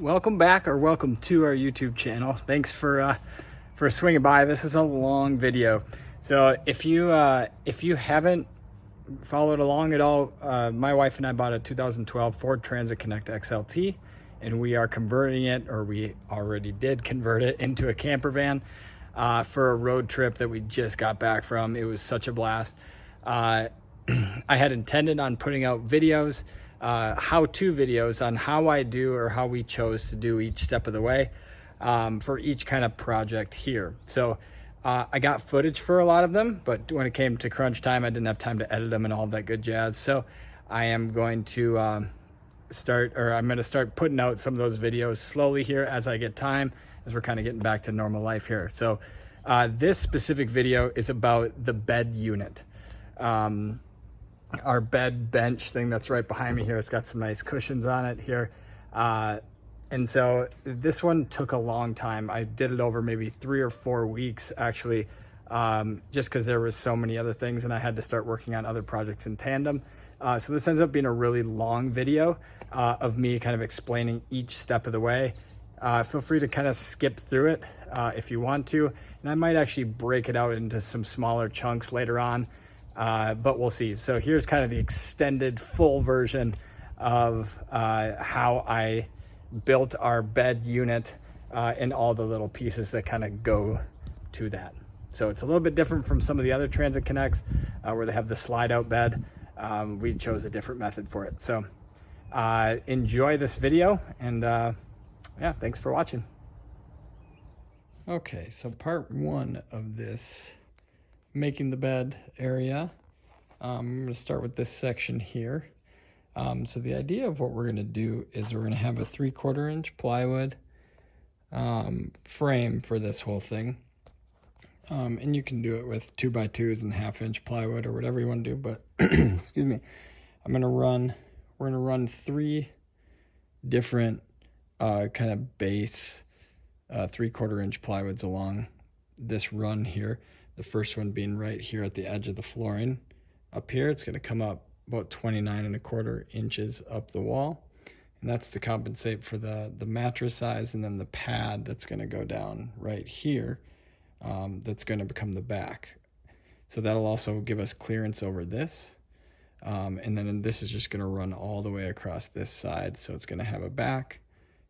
welcome back, or welcome to our YouTube channel. Thanks for swinging by. This is a long video, so if you haven't followed along at all, my wife and I bought a 2012 Ford Transit Connect XLT, and we are converting it, or we already did convert it, into a camper van for a road trip that we just got back from. It was such a blast. I had intended on putting out videos, how-to videos on how I do, or how we chose to do each step of the way for each kind of project here. So I got footage for a lot of them, but when it came to crunch time, I didn't have time to edit them and all that good jazz. So I am going to start putting out some of those videos slowly here as I get time, as we're kind of getting back to normal life here. So this specific video is about the bed unit. Our bed bench thing that's right behind me here. It's got some nice cushions on it here. And so this one took a long time. I did it over maybe 3 or 4 weeks, actually, just because there was so many other things and I had to start working on other projects in tandem. So this ends up being a really long video of me kind of explaining each step of the way. Feel free to kind of skip through it if you want to. And I might actually break it out into some smaller chunks later on. But we'll see. So here's kind of the extended full version of how I built our bed unit and all the little pieces that kind of go to that. So it's a little bit different from some of the other Transit Connects where they have the slide out bed. We chose a different method for it. So enjoy this video, and yeah, thanks for watching. Okay, so part one of this making the bed area. I'm going to start with this section here. So the idea of what we're going to do is we're going to have a 3/4 inch plywood frame for this whole thing. And you can do it with 2x2s and 1/2 inch plywood or whatever you want to do, but excuse me, we're going to run 3 different kind of base 3/4 inch plywoods along this run here. The first one being right here at the edge of the flooring. Up here, it's going to come up about 29¼ inches up the wall. And that's to compensate for the mattress size, and then the pad that's going to go down right here. That's going to become the back. So that'll also give us clearance over this. And then this is just going to run all the way across this side. So it's going to have a back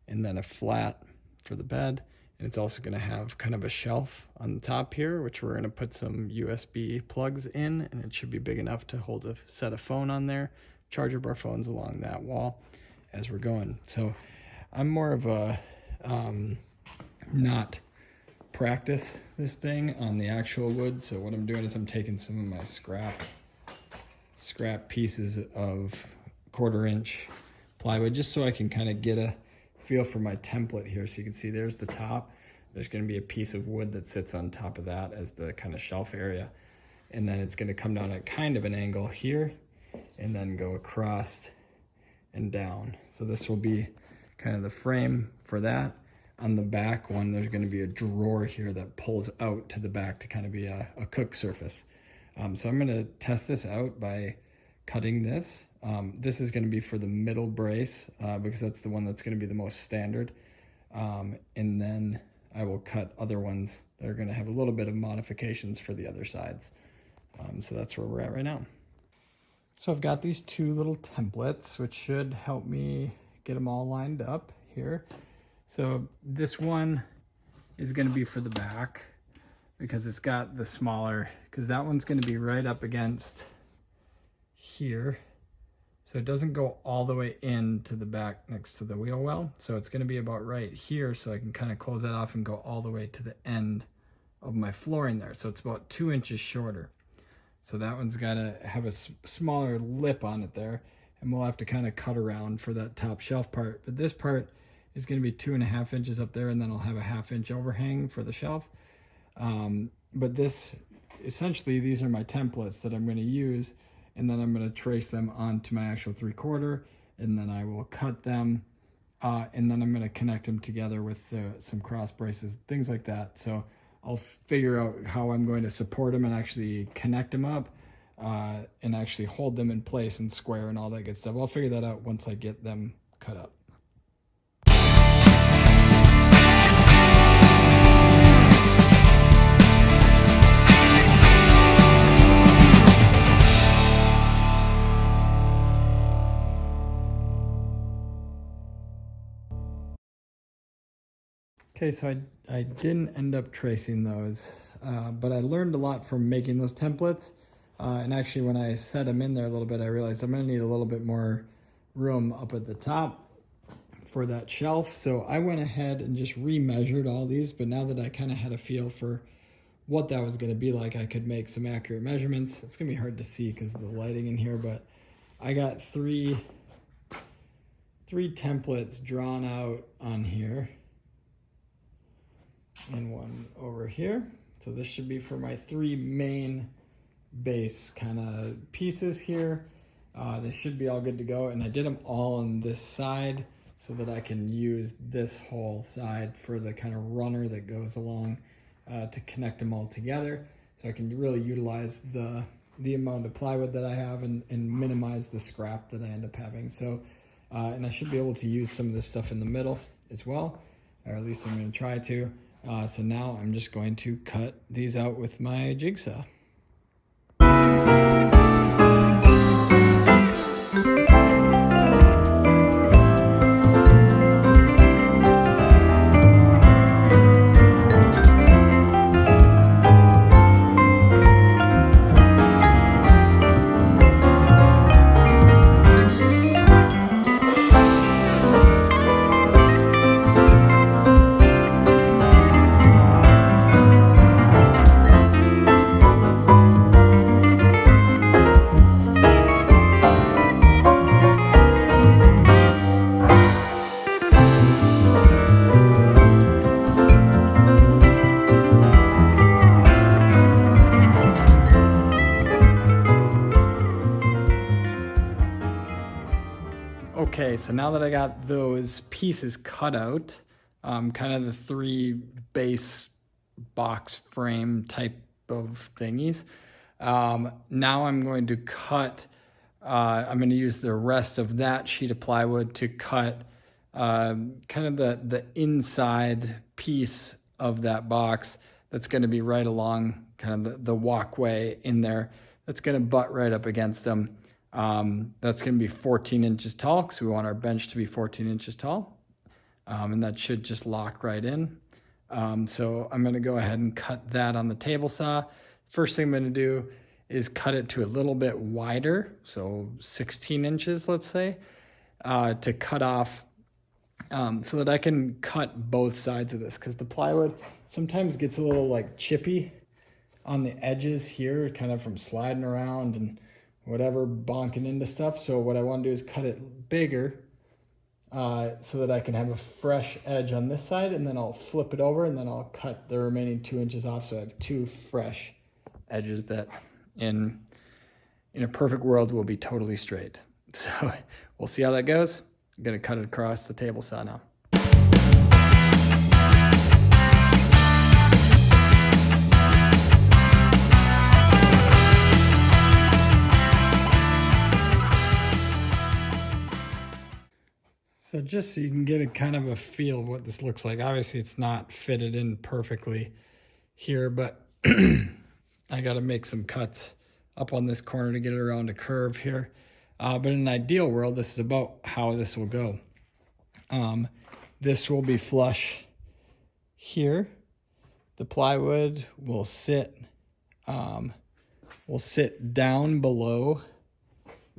and then a flat for the bed. And it's also going to have kind of a shelf on the top here, which we're going to put some USB plugs in, and it should be big enough to hold a set of phone on there, charge up our phones along that wall as we're going. So I'm more of a not practice this thing on the actual wood. So what I'm doing is I'm taking some of my scrap pieces of 1/4 inch plywood, just so I can kind of get a feel for my template here. So you can see there's the top. There's going to be a piece of wood that sits on top of that as the kind of shelf area. And then it's going to come down at kind of an angle here and then go across and down. So this will be kind of the frame for that. On the back one, there's going to be a drawer here that pulls out to the back to kind of be a cook surface. So I'm going to test this out by cutting this. This is going to be for the middle brace because that's the one that's going to be the most standard. And then I will cut other ones that are going to have a little bit of modifications for the other sides. So that's where we're at right now. So I've got these 2 little templates, which should help me get them all lined up here. So this one is going to be for the back because it's got the smaller, because that one's going to be right up against here. So it doesn't go all the way into the back next to the wheel well. So it's going to be about right here, so I can kind of close that off and go all the way to the end of my flooring there. So it's about 2 inches shorter. So that one's got to have a smaller lip on it there, and we'll have to kind of cut around for that top shelf part. But this part is going to be 2.5 inches up there, and then I'll have a 1/2 inch overhang for the shelf. But this, essentially, these are my templates that I'm going to use. And then I'm going to trace them onto my actual 3/4, and then I will cut them, and then I'm going to connect them together with some cross braces, things like that. So I'll figure out how I'm going to support them and actually connect them up, and actually hold them in place and square and all that good stuff. I'll figure that out once I get them cut up. Okay, so I didn't end up tracing those, but I learned a lot from making those templates. And actually when I set them in there a little bit, I realized I'm gonna need a little bit more room up at the top for that shelf. So I went ahead and just remeasured all these, but now that I kind of had a feel for what that was gonna be like, I could make some accurate measurements. It's gonna be hard to see because of the lighting in here, but I got three templates drawn out on here and one over here. So this should be for my 3 main base kind of pieces here. They should be all good to go, and I did them all on this side so that I can use this whole side for the kind of runner that goes along to connect them all together, so I can really utilize the amount of plywood that I have and minimize the scrap that I end up having. So and I should be able to use some of this stuff in the middle as well, or at least I'm going to try to. So now I'm just going to cut these out with my jigsaw. Okay, so now that I got those pieces cut out, kind of the 3 base box frame type of thingies, now I'm going to cut, I'm going to use the rest of that sheet of plywood to cut kind of the inside piece of that box that's going to be right along kind of the walkway in there. That's going to butt right up against them. That's going to be 14 inches tall because we want our bench to be 14 inches tall. And that should just lock right in. So I'm going to go ahead and cut that on the table saw. First thing I'm going to do is cut it to a little bit wider, so 16 inches, let's say, to cut off so that I can cut both sides of this, because the plywood sometimes gets a little like chippy on the edges here, kind of from sliding around and whatever, bonking into stuff. So what I want to do is cut it bigger so that I can have a fresh edge on this side, and then I'll flip it over and then I'll cut the remaining 2 inches off, so I have 2 fresh edges that in a perfect world will be totally straight. So we'll see how that goes. I'm gonna cut it across the table saw now. So just so you can get a kind of a feel of what this looks like. Obviously it's not fitted in perfectly here, but I got to make some cuts up on this corner to get it around a curve here. But in an ideal world, this is about how this will go. This will be flush here. The plywood will sit down below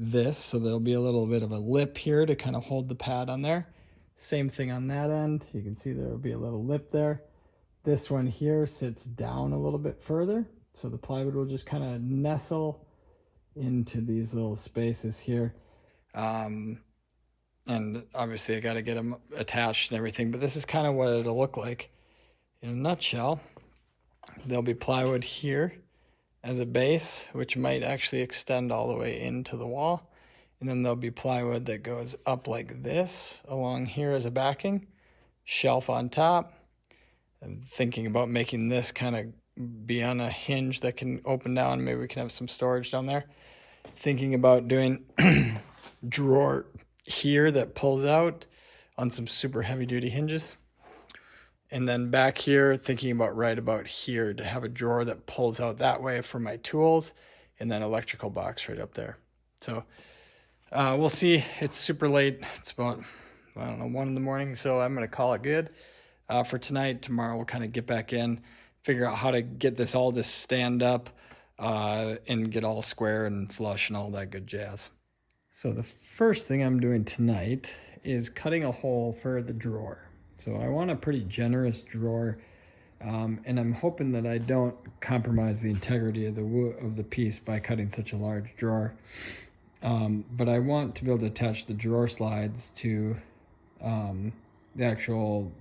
this, so there'll be a little bit of a lip here to kind of hold the pad on there. Same thing on that end. You can see there will be a little lip there. This one here sits down a little bit further, so the plywood will just kind of nestle into these little spaces here. And obviously I got to get them attached and everything, but this is kind of what it'll look like in a nutshell. There'll be plywood here as a base, which might actually extend all the way into the wall. And then there'll be plywood that goes up like this along here as a backing, shelf on top. I'm thinking about making this kind of be on a hinge that can open down. Maybe we can have some storage down there. Thinking about doing drawer here that pulls out on some super heavy duty hinges. And then back here, thinking about right about here to have a drawer that pulls out that way for my tools, and then electrical box right up there. So we'll see. It's super late. It's about, I don't know, 1 in the morning, so I'm going to call it good. for tonight. Tomorrow we'll kind of get back in, figure out how to get this all to stand up and get all square and flush and all that good jazz. So the first thing I'm doing tonight is cutting a hole for the drawer. So I want a pretty generous drawer, and I'm hoping that I don't compromise the integrity of the piece by cutting such a large drawer. But I want to be able to attach the drawer slides to the actual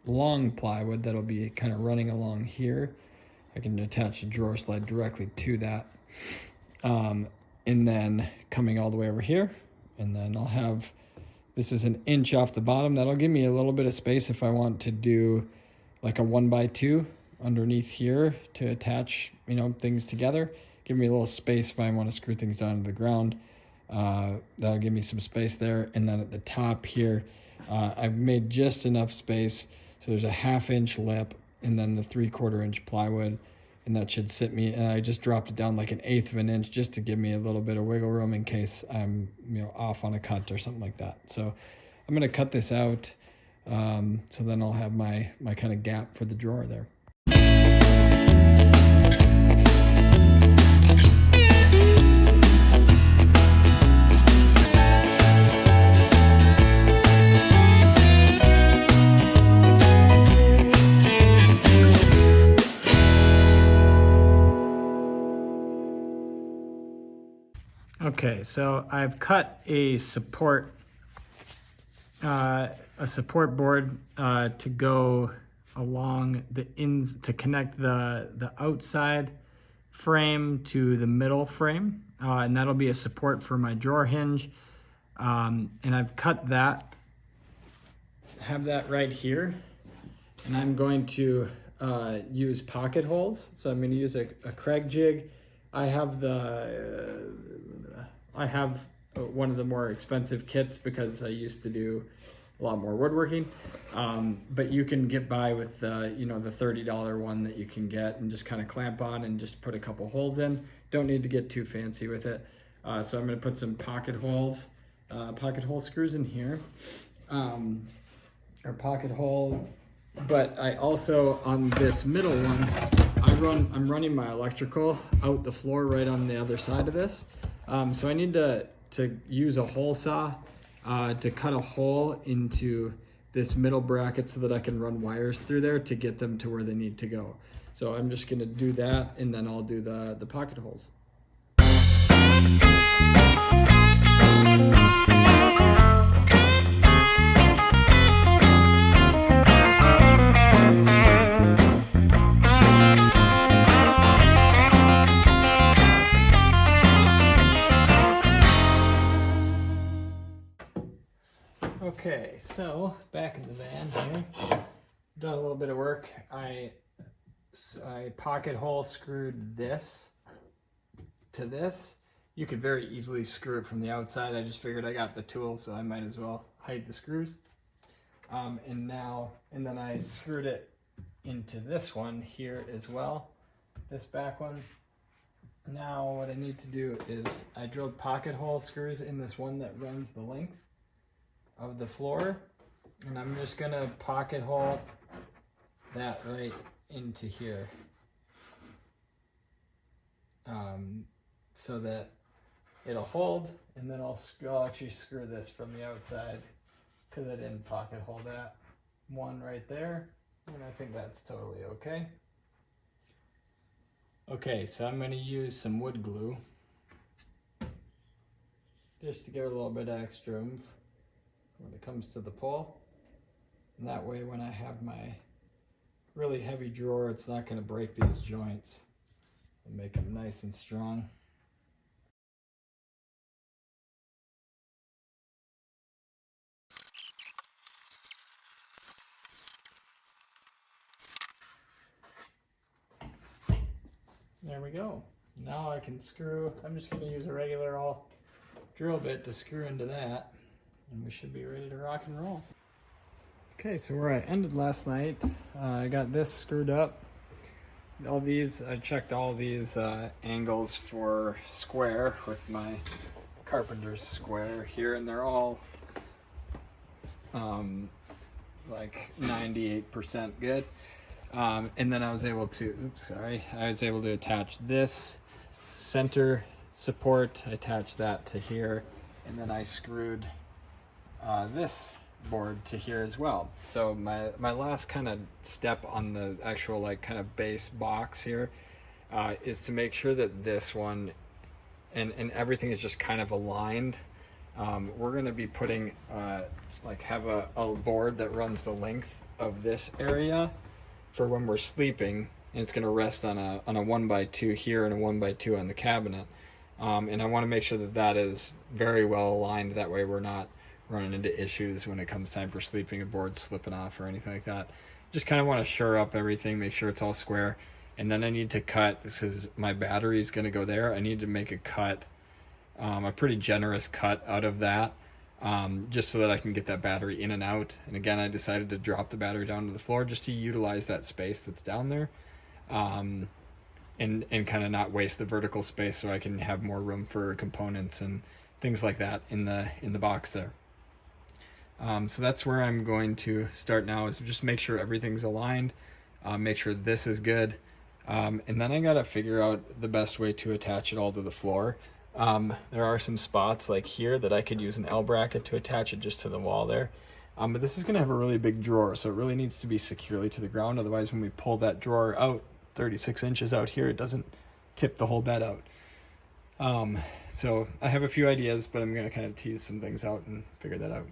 long plywood that'll be kind of running along here. I can attach a drawer slide directly to that, and then coming all the way over here, and then I'll have, this is 1 inch off the bottom. That'll give me a little bit of space if I want to do like a 1x2 underneath here to attach, you know, things together. Give me a little space if I want to screw things down to the ground. That'll give me some space there. And then at the top here, I've made just enough space so there's a 1/2 inch lip and then the 3/4 inch plywood, and that should sit me, and I just dropped it down like 1/8 of an inch just to give me a little bit of wiggle room in case I'm, you know, off on a cut or something like that. So I'm going to cut this out, so then I'll have my kind of gap for the drawer there. Okay, so I've cut a support board to go along the ends to connect the outside frame to the middle frame, and that'll be a support for my drawer hinge. And I've cut that, have that right here, and I'm going to use pocket holes. So I'm going to use a Craig jig. I have one of the more expensive kits because I used to do a lot more woodworking, but you can get by with the $30 one that you can get and just kind of clamp on and just put a couple holes in. Don't need to get too fancy with it. So I'm going to put some pocket hole screws in here, or pocket hole. But I also, on this middle one, I'm running my electrical out the floor right on the other side of this. So I need to use a hole saw to cut a hole into this middle bracket so that I can run wires through there to get them to where they need to go. So I'm just going to do that, and then I'll do the pocket holes. Okay, so back in the van here, done a little bit of work. I pocket hole screwed this to this. You could very easily screw it from the outside. I just figured I got the tool, so I might as well hide the screws. And then I screwed it into this one here as well, this back one. Now what I need to do is I drilled pocket hole screws in this one that runs the length of the floor, and I'm just gonna pocket hole that right into here, so that it'll hold, and then I'll actually screw this from the outside because I didn't pocket hole that one right there, and I think that's totally okay. Okay, so I'm going to use some wood glue just to give it a little bit of extra oomph when it comes to the pull. And that way when I have my really heavy drawer, it's not going to break these joints and make them nice and strong. There we go. Now I can screw, I'm just going to use a regular old drill bit to screw into that, and we should be ready to rock and roll. Okay, so where I ended last night, I got this screwed up. All these, I checked all these angles for square with my carpenter's square here, and they're all like 98% good. And then I was able to, I was able to attach this center support. I attached that to here, and then I screwed this board to here as well. So my last kind of step on the actual like kind of base box here is to make sure that this one and everything is just kind of aligned. We're going to be putting like have a board that runs the length of this area for when we're sleeping, and it's going to rest on a 1x2 here and a 1x2 on the cabinet. And I want to make sure that that is very well aligned. That way we're not running into issues when it comes time for sleeping, a board slipping off or anything like that. Just kind of want to shore up everything, make sure it's all square. And then I need to cut, because my battery is going to go there, I need to make a cut, a pretty generous cut out of that, just so that I can get that battery in and out. And again, I decided to drop the battery down to the floor just to utilize that space that's down there, and kind of not waste the vertical space, so I can have more room for components and things like that in the box there. So that's where I'm going to start now, is just make sure everything's aligned, make sure this is good, and then I gotta figure out the best way to attach it all to the floor. There are some spots like here that I could use an L bracket to attach it just to the wall there, but this is gonna have a really big drawer, so it really needs to be securely to the ground. Otherwise, when we pull that drawer out 36 inches out here, it doesn't tip the whole bed out. So I have a few ideas, but I'm gonna kind of tease some things out and figure that out.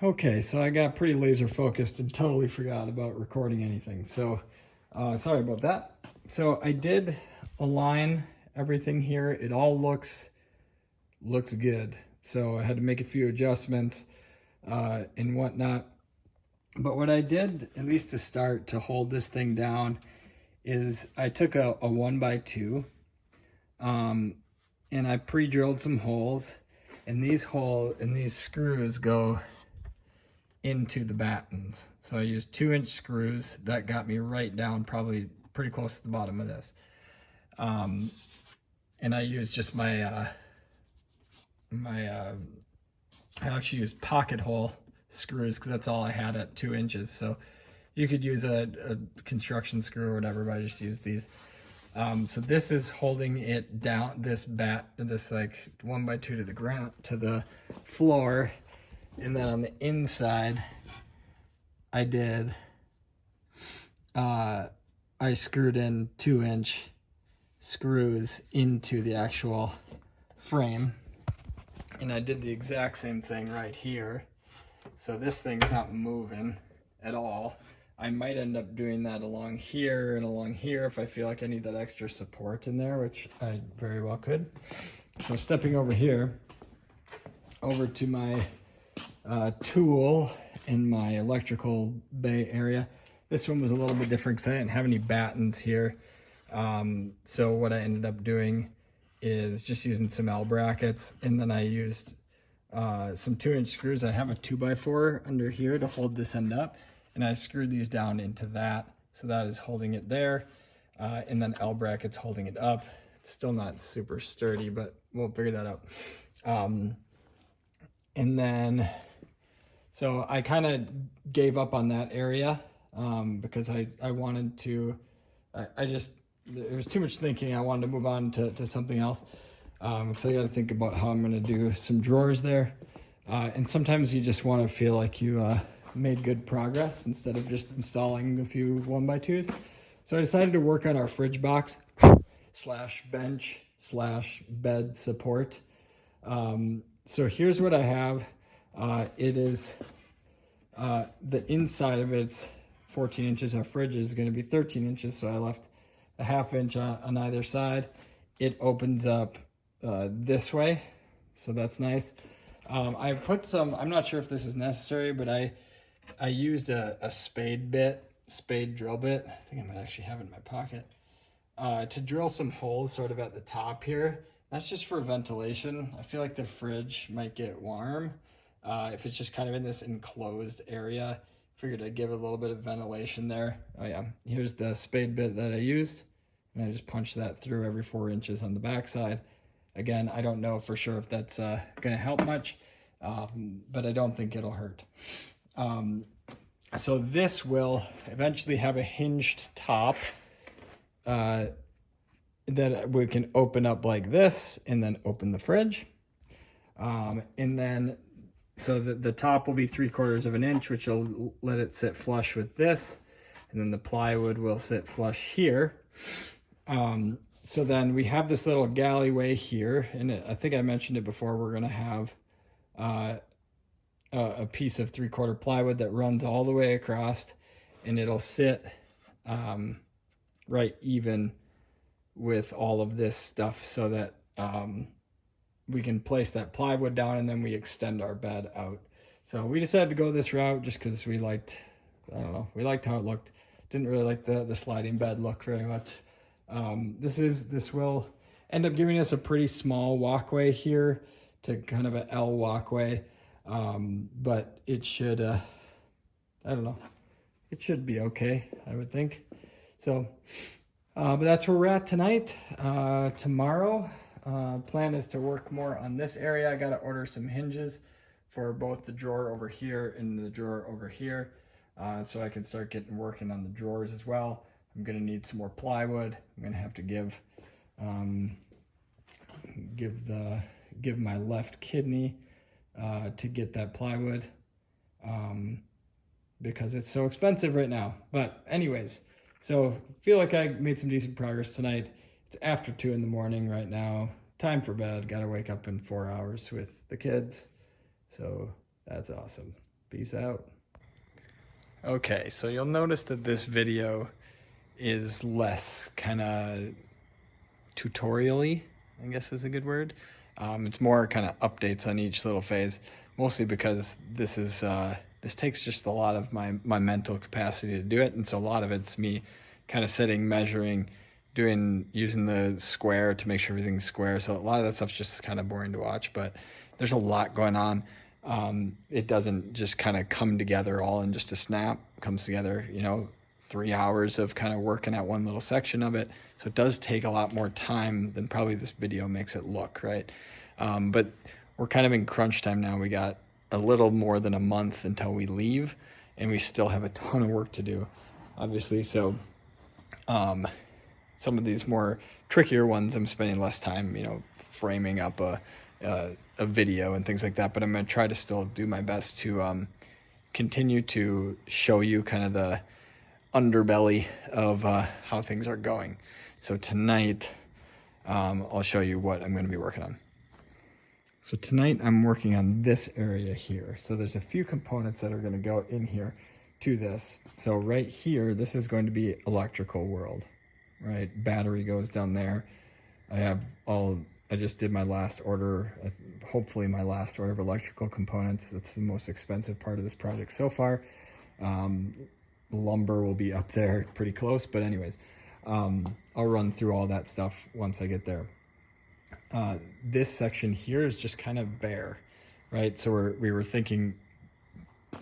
Okay, so I got pretty laser focused and totally forgot about recording anything. So sorry about that. So I did align everything here. It all looks good. So I had to make a few adjustments and whatnot. But what I did, at least to start, to hold this thing down, is I took a 1x2 and I pre-drilled some holes, and these screws go into the battens. So I used 2-inch screws that got me right down, probably pretty close to the bottom of this. And I used just I actually used pocket hole screws because that's all I had at 2 inches. So you could use a construction screw or whatever, but I just used these. So this is holding it down, this like 1x2 to the ground, to the floor. And then on the inside, I screwed in 2-inch screws into the actual frame. And I did the exact same thing right here. So this thing's not moving at all. I might end up doing that along here and along here if I feel like I need that extra support in there, which I very well could. So stepping over here, over to my tool in my electrical bay area. This one was a little bit different because I didn't have any battens here. So what I ended up doing is just using some L brackets, and then I used some 2-inch screws. I have a 2x4 under here to hold this end up, and I screwed these down into that. So that is holding it there, and then L brackets holding it up. It's still not super sturdy, but we'll figure that out. And then, so I kind of gave up on that area because I wanted to, there was too much thinking. I wanted to move on to something else. So I got to think about how I'm going to do some drawers there. And sometimes you just want to feel like you made good progress instead of just installing a few 1x2s. So I decided to work on our fridge box / bench / bed support. So here's what I have. It is the inside of it's 14 inches. Our fridge is going to be 13 inches, so I left a 1/2 inch on either side. It opens up this way, so that's nice. I put some, I'm not sure if this is necessary, but I used a spade drill bit. I think I might actually have it in my pocket, to drill some holes sort of at the top here That's just for ventilation. I feel like the fridge might get warm if it's just kind of in this enclosed area. Figured I'd give it a little bit of ventilation there. Oh yeah, here's the spade bit that I used. And I just punched that through every 4 inches on the backside. Again, I don't know for sure if that's gonna help much, but I don't think it'll hurt. So this will eventually have a hinged top that we can open up like this and then open the fridge. And then, so the top will be 3/4 of an inch, which will let it sit flush with this. And then the plywood will sit flush here. So then we have this little galleyway here. And I think I mentioned it before, we're gonna have a piece of 3/4 plywood that runs all the way across, and it'll sit right even with all of this stuff, so that we can place that plywood down and then we extend our bed out. So we decided to go this route just because we liked, I don't know, we liked how it looked. Didn't really like the sliding bed look very much. This will end up giving us a pretty small walkway here to kind of an L walkway. But it should, I don't know, it should be okay, I would think. So, but that's where we're at tonight. Tomorrow, plan is to work more on this area. I got to order some hinges for both the drawer over here and the drawer over here, so I can start working on the drawers as well. I'm going to need some more plywood. I'm going to have to give my left kidney to get that plywood because it's so expensive right now. But anyways, so feel like I made some decent progress tonight. It's after 2 in the morning right now. Time for bed. Got to wake up in 4 hours with the kids. So that's awesome. Peace out. Okay, so you'll notice that this video is less kind of tutorial-y, I guess is a good word. It's more kind of updates on each little phase, mostly because this takes just a lot of my mental capacity to do it. And so a lot of it's me kind of sitting, measuring, using the square to make sure everything's square. So a lot of that stuff's just kind of boring to watch, but there's a lot going on. It doesn't just kind of come together all in just a snap. It comes together, 3 hours of kind of working at one little section of it. So it does take a lot more time than probably this video makes it look, right? But we're kind of in crunch time now. We got a little more than a month until we leave, and we still have a ton of work to do, obviously. So some of these more trickier ones, I'm spending less time, framing up a video and things like that. But I'm going to try to still do my best to continue to show you kind of the underbelly of how things are going. So tonight, I'll show you what I'm going to be working on. So tonight I'm working on this area here. So there's a few components that are going to go in here to this. So right here, this is going to be electrical world, right? Battery goes down there. I just did my last order, hopefully my last order of electrical components. That's the most expensive part of this project so far. Lumber will be up there pretty close, but anyways, I'll run through all that stuff once I get there. This section here is just kind of bare, right? So we were thinking,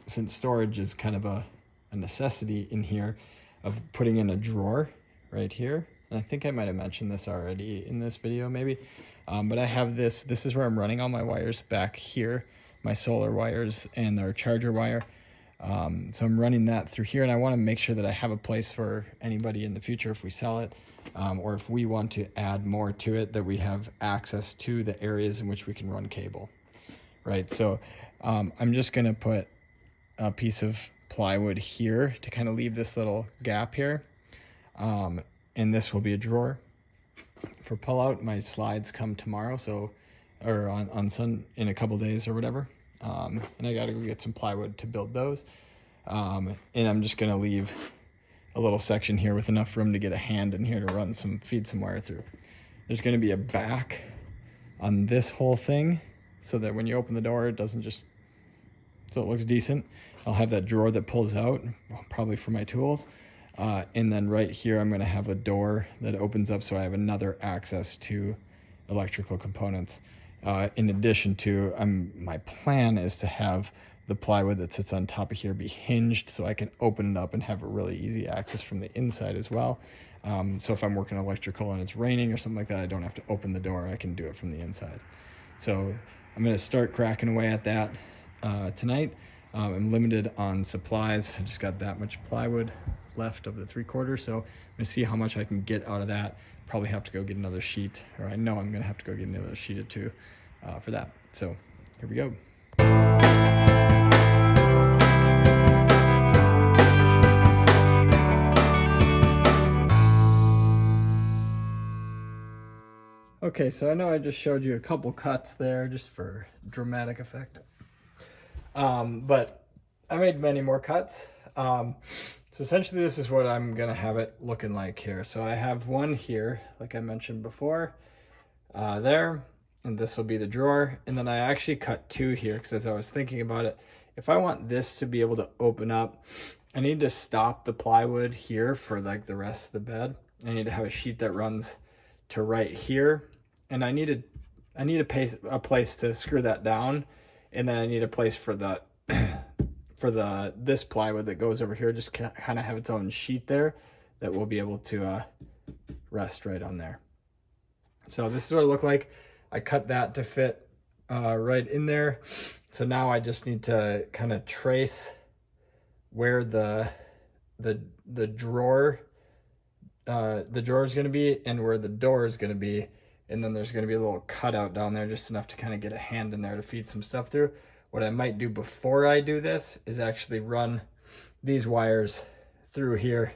since storage is kind of a necessity in here, of putting in a drawer right here. And I think I might have mentioned this already in this video maybe, but I have this is where I'm running all my wires back here, my solar wires and our charger wire. So I'm running that through here, and I want to make sure that I have a place for anybody in the future if we sell it, or if we want to add more to it, that we have access to the areas in which we can run cable, right? So I'm just going to put a piece of plywood here to kind of leave this little gap here, and this will be a drawer for pull out. My slides come tomorrow, or on in a couple days or whatever. And I gotta go get some plywood to build those. And I'm just gonna leave a little section here with enough room to get a hand in here to feed some wire through. There's gonna be a back on this whole thing, so that when you open the door, so it looks decent. I'll have that drawer that pulls out, probably for my tools. And then right here, I'm gonna have a door that opens up, so I have another access to electrical components. In addition to, my plan is to have the plywood that sits on top of here be hinged so I can open it up and have a really easy access from the inside as well. So if I'm working electrical and it's raining or something like that, I don't have to open the door. I can do it from the inside. So I'm going to start cracking away at that tonight. I'm limited on supplies. I just got that much plywood left of the 3/4, so I'm going to see how much I can get out of that. Probably have to go get another sheet, or I know I'm going to have to go get another sheet or two for that. So here we go. Okay, so I know I just showed you a couple cuts there just for dramatic effect. But I made many more cuts. So essentially this is what I'm gonna have it looking like here. So I have one here, like I mentioned before, there, and this will be the drawer. And then I actually cut two here because as I was thinking about it, if I want this to be able to open up, I need to stop the plywood here for like the rest of the bed. I need to have a sheet that runs to right here, and I need a place to screw that down, and then I need a place for the this plywood that goes over here, just kind of have its own sheet there that will be able to rest right on there. So this is what it looked like. I cut that to fit right in there. So now I just need to kind of trace where the drawer is going to be and where the door is going to be, and then there's going to be a little cutout down there, just enough to kind of get a hand in there to feed some stuff through. What I might do before I do this is actually run these wires through here,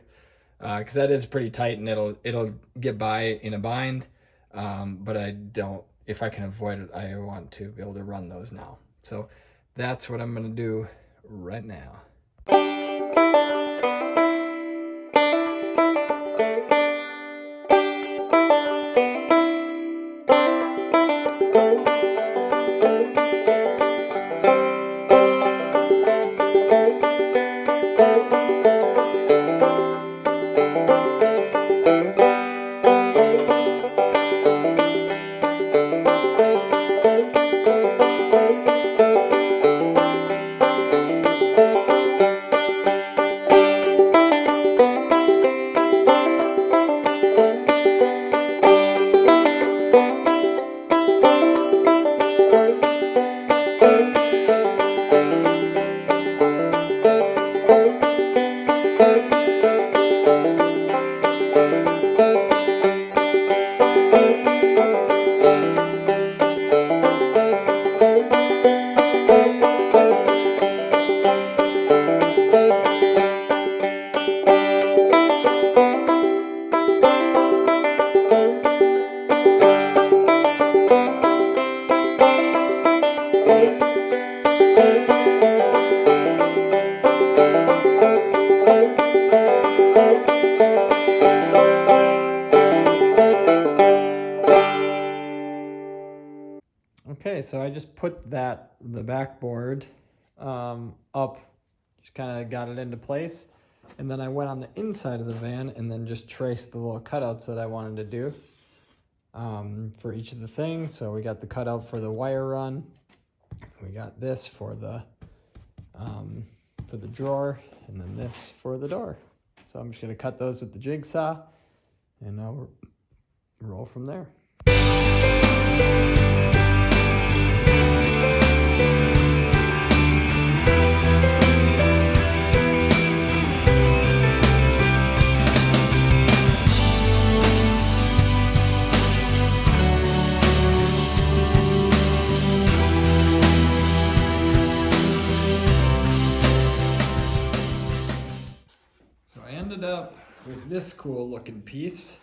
because that is pretty tight and it'll get by in a bind, but I don't, if I can avoid it, I want to be able to run those now. So that's what I'm going to do right now. Okay, so I just put the backboard up, just kind of got it into place, and then I went on the inside of the van and then just traced the little cutouts that I wanted to do for each of the things. So we got the cutout for the wire run, we got this for the drawer, and then this for the door. So I'm just going to cut those with the jigsaw, and now we'll roll from there. Up with this cool looking piece,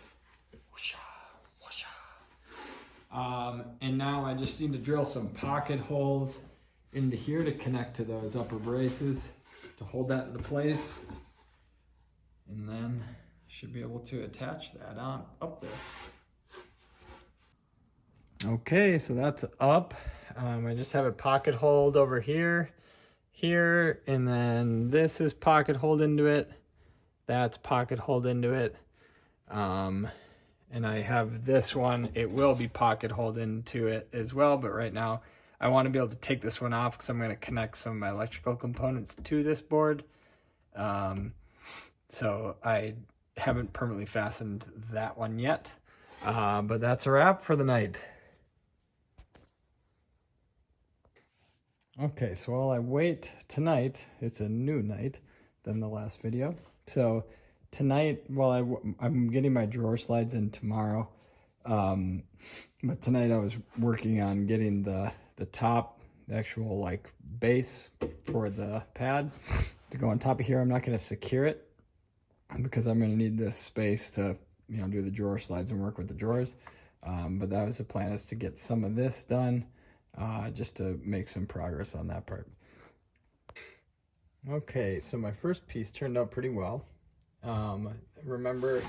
and now I just need to drill some pocket holes into here to connect to those upper braces to hold that into place, and then should be able to attach that on up there. Okay, so that's up. I just have a pocket hold over here, and then this is pocket hold into it. That's pocket hold into it. And and I have this one. It will be pocket holed into it as well, but right now I want to be able to take this one off because I'm going to connect some of my electrical components to this board. So I haven't permanently fastened that one yet, but that's a wrap for the night. Okay, so while I wait tonight, it's a new night than the last video. So tonight, while I'm getting my drawer slides in tomorrow, but tonight I was working on getting the top, the actual like base for the pad to go on top of here. I'm not going to secure it because I'm going to need this space to, you know, do the drawer slides and work with the drawers. But that was the plan, is to get some of this done, just to make some progress on that part. Okay, so my first piece turned out pretty well. Remember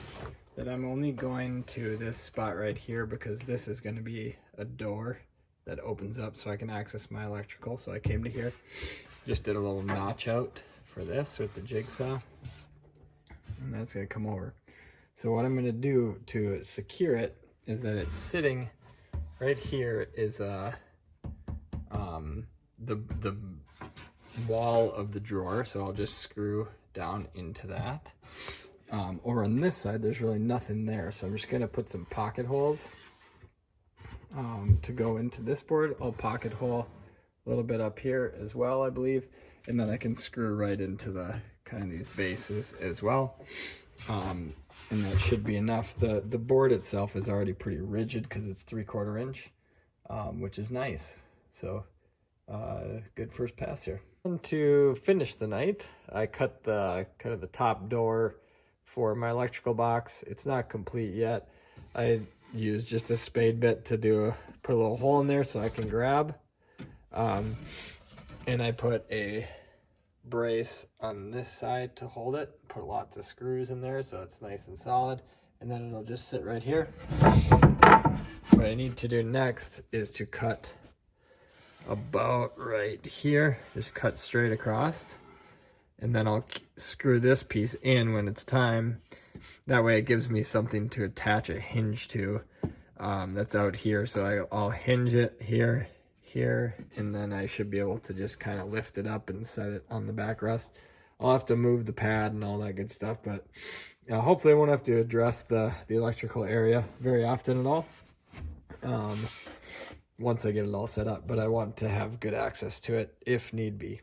that I'm only going to this spot right here because this is going to be a door that opens up so I can access my electrical. So I came to here, just did a little notch out for this with the jigsaw, and that's going to come over. So what I'm going to do to secure it is that it's sitting right here is the wall of the drawer, so I'll just screw down into that. Over on this side, there's really nothing there, so I'm just going to put some pocket holes to go into this board. I'll pocket hole a little bit up here as well, I believe, and then I can screw right into the kind of these bases as well. And that should be enough. The board itself is already pretty rigid because it's 3/4 inch, which is nice. So good first pass here. And to finish the night, I cut the kind of the top door for my electrical box. It's not complete yet. I used just a spade bit to put a little hole in there so I can grab. And I put a brace on this side to hold it. Put lots of screws in there so it's nice and solid. And then it'll just sit right here. What I need to do next is to cut about right here, just cut straight across, and then I'll screw this piece in when it's time. That way it gives me something to attach a hinge to, that's out here. So I'll hinge it here, and then I should be able to just kind of lift it up and set it on the backrest. I'll have to move the pad and all that good stuff, but hopefully I won't have to address the electrical area very often at all. Once I get it all set up, but I want to have good access to it if need be.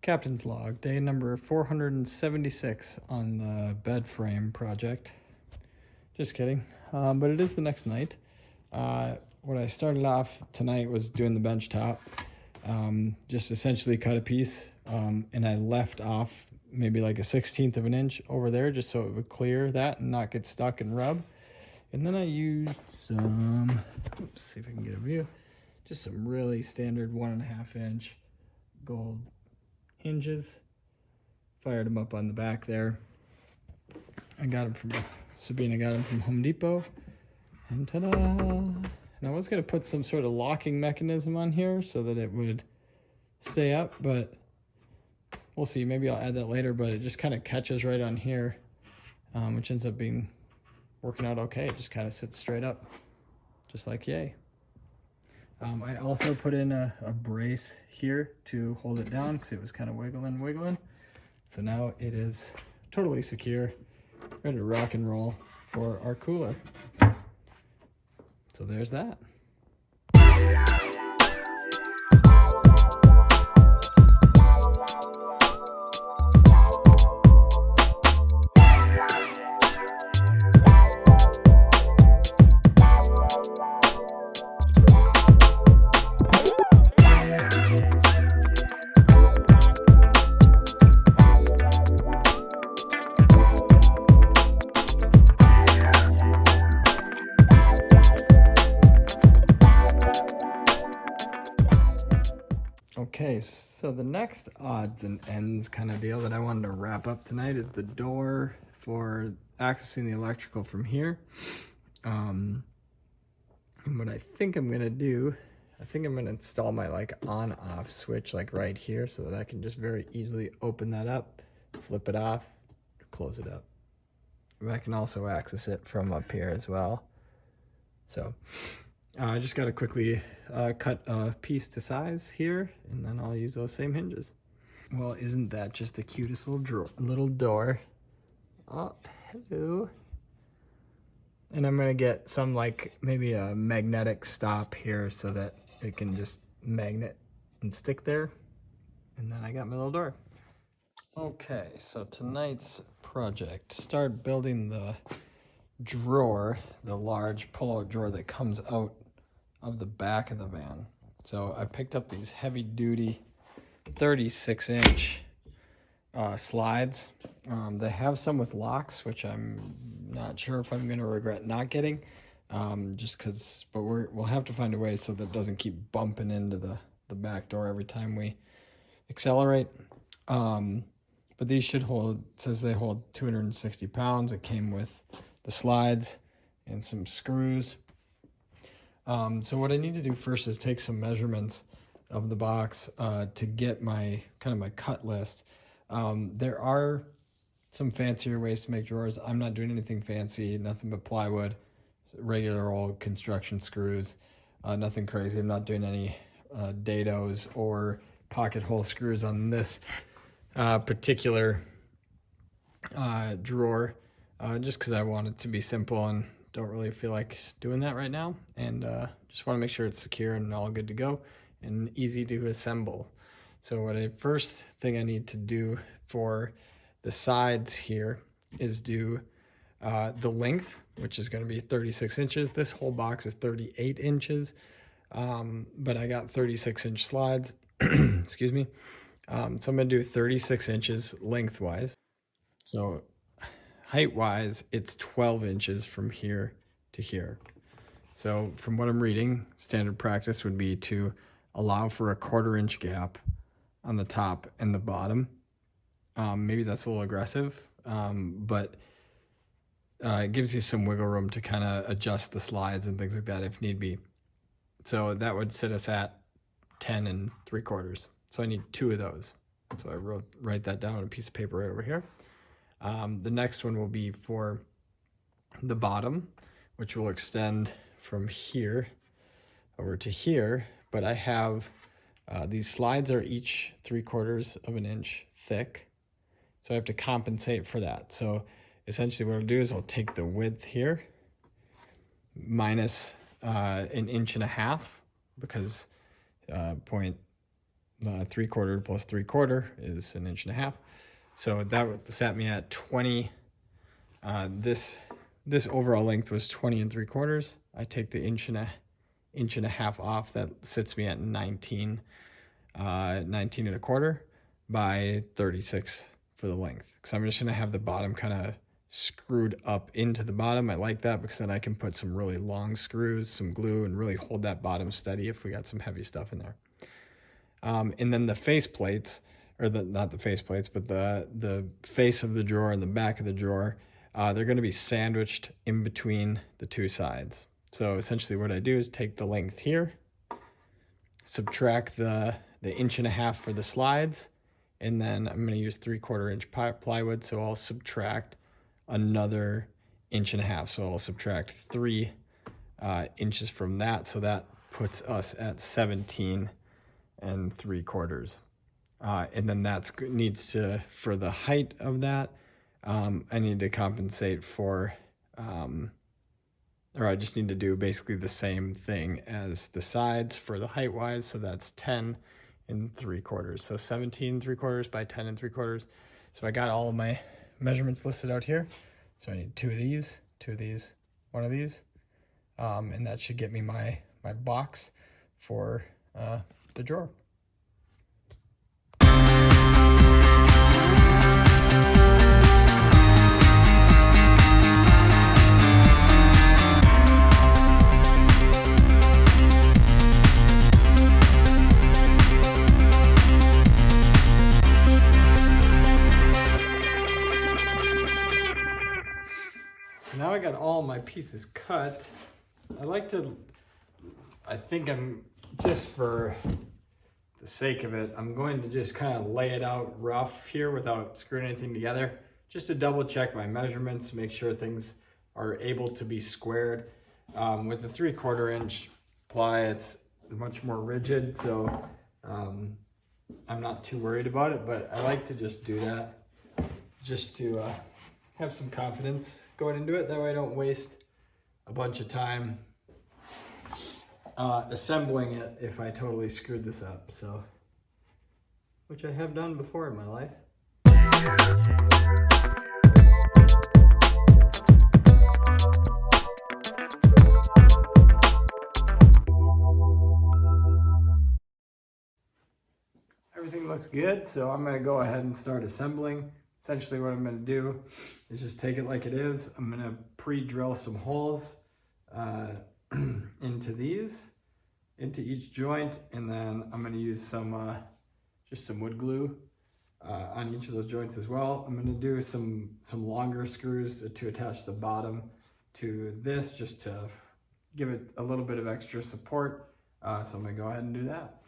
Captain's log, day number 476 on the bed frame project. Just kidding, but it is the next night. What I started off tonight was doing the bench top. Just essentially cut a piece, and I left off maybe like a 1/16 of an inch over there just so it would clear that and not get stuck and rub. And then I used some, let's see if I can get a view, just some really standard 1.5 inch gold hinges. Fired them up on the back there. I got them from, Sabina got them from Home Depot. And ta-da! And I was going to put some sort of locking mechanism on here so that it would stay up, but we'll see. Maybe I'll add that later, but it just kind of catches right on here, which ends up being working out okay. It just kind of sits straight up, just like yay. I also put in a brace here to hold it down because it was kind of wiggling. So now it is totally secure, ready to rock and roll for our cooler. So there's that. Okay, so the next odds and ends kind of deal that I wanted to wrap up tonight is the door for accessing the electrical from here. And what I think I'm gonna do, I think I'm gonna install my like on-off switch like right here so that I can just very easily open that up, flip it off, close it up. but I can also access it from up here as well. So I just got to quickly cut a piece to size here, and then I'll use those same hinges. Well, isn't that just the cutest little door? Oh, hello. And I'm gonna get some, like, maybe a magnetic stop here so that it can just magnet and stick there. And then I got my little door. Okay, so tonight's project, start building the drawer, the large pull-out drawer that comes out of the back of the van. So I picked up these heavy-duty 36-inch slides. They have some with locks, which I'm not sure if I'm going to regret not getting, just because, but we'll have to find a way so that it doesn't keep bumping into the back door every time we accelerate. But these should hold, it says they hold 260 pounds. It came with the slides and some screws. So what I need to do first is take some measurements of the box to get my cut list. There are some fancier ways to make drawers. I'm not doing anything fancy, nothing but plywood, regular old construction screws, nothing crazy. I'm not doing any dados or pocket hole screws on this particular drawer, just because I want it to be simple and don't really feel like doing that right now, and just want to make sure it's secure and all good to go and easy to assemble. So first thing I need to do for the sides here is do the length, which is going to be 36 inches. This whole box is 38 inches, but I got 36-inch slides. Excuse me. So I'm going to do 36 inches lengthwise. So height-wise, it's 12 inches from here to here. So from what I'm reading, standard practice would be to allow for a 1/4 inch gap on the top and the bottom. Maybe that's a little aggressive, but it gives you some wiggle room to kind of adjust the slides and things like that if need be. So that would sit us at 10 3/4. So I need 2 of those. So I write that down on a piece of paper right over here. The next one will be for the bottom, which will extend from here over to here. But I have these slides are each 3/4 of an inch thick. So I have to compensate for that. So essentially what I'll do is I'll take the width here minus 1.5 inches, because 3/4 plus 3/4 is 1.5 inches. So that set me at 20. This overall length was 20 3/4. I take the 1.5 inches off. That sits me at 19 1/4 by 36 for the length. Because I'm just going to have the bottom kind of screwed up into the bottom. I like that because then I can put some really long screws, some glue, and really hold that bottom steady if we got some heavy stuff in there. And then the face plates, or not the face plates, but the face of the drawer and the back of the drawer, they're going to be sandwiched in between the 2 sides. So essentially what I do is take the length here, subtract the 1.5 inches for the slides, and then I'm going to use 3/4 inch plywood, so I'll subtract another 1.5 inches. So I'll subtract 3 inches from that, so that puts us at 17 3/4. And then for the height of that, I need to compensate for, or I just need to do basically the same thing as the sides for the height wise. So that's 10 3/4. So 17 3/4 by 10 3/4. So I got all of my measurements listed out here. So I need 2 of these, 2 of these, 1 of these. And that should get me my box for the drawer. Now I got all my pieces cut. I think I'm, just for the sake of it, I'm going to just kind of lay it out rough here without screwing anything together. just to double check my measurements, make sure things are able to be squared. With the 3/4 inch ply, it's much more rigid, so I'm not too worried about it, but I like to just do that just to have some confidence going into it. That way I don't waste a bunch of time assembling it if I totally screwed this up. So, which I have done before in my life. Everything looks good, so I'm going to go ahead and start assembling. Essentially what I'm going to do is just take it like it is. I'm going to pre-drill some holes into each joint, and then I'm going to use some just some wood glue on each of those joints as well. I'm going to do some longer screws to attach the bottom to this, just to give it a little bit of extra support. So I'm going to go ahead and do that.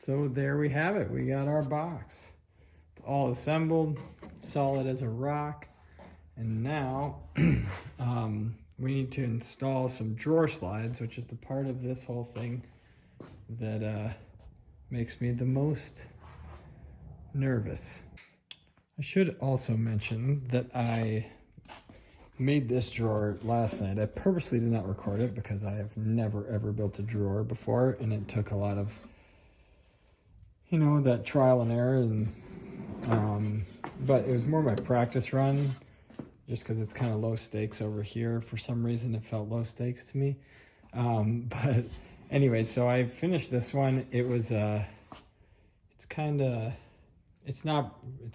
So there we have it. We got our box. It's all assembled, solid as a rock. And now we need to install some drawer slides, which is the part of this whole thing that makes me the most nervous. I should also mention that I made this drawer last night. I purposely did not record it because I have never ever built a drawer before, and it took a lot of, you know, that trial and error, and but it was more my practice run, just because it's kind of low stakes over here. For some reason it felt low stakes to me, but anyway, so I finished this one. It was it's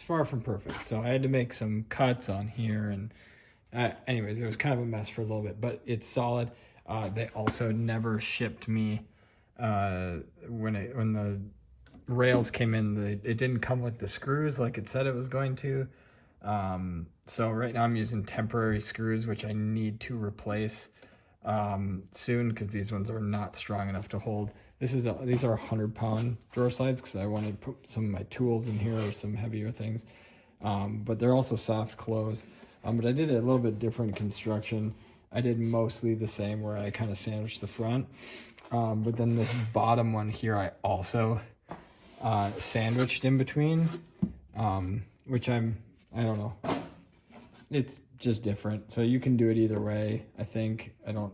far from perfect, so I had to make some cuts on here, and anyways, it was kind of a mess for a little bit, but it's solid. They also never shipped me when the rails came in, it didn't come with the screws like it said it was going to. So right now I'm using temporary screws, which I need to replace soon, because these ones are not strong enough to hold. These are 100-pound drawer slides, because I wanted to put some of my tools in here, or some heavier things. But they're also soft close. But I did a little bit different construction. I did mostly the same, where I kind of sandwiched the front. But then this bottom one here, I also sandwiched in between, which I don't know. It's just different. So you can do it either way, I think. I don't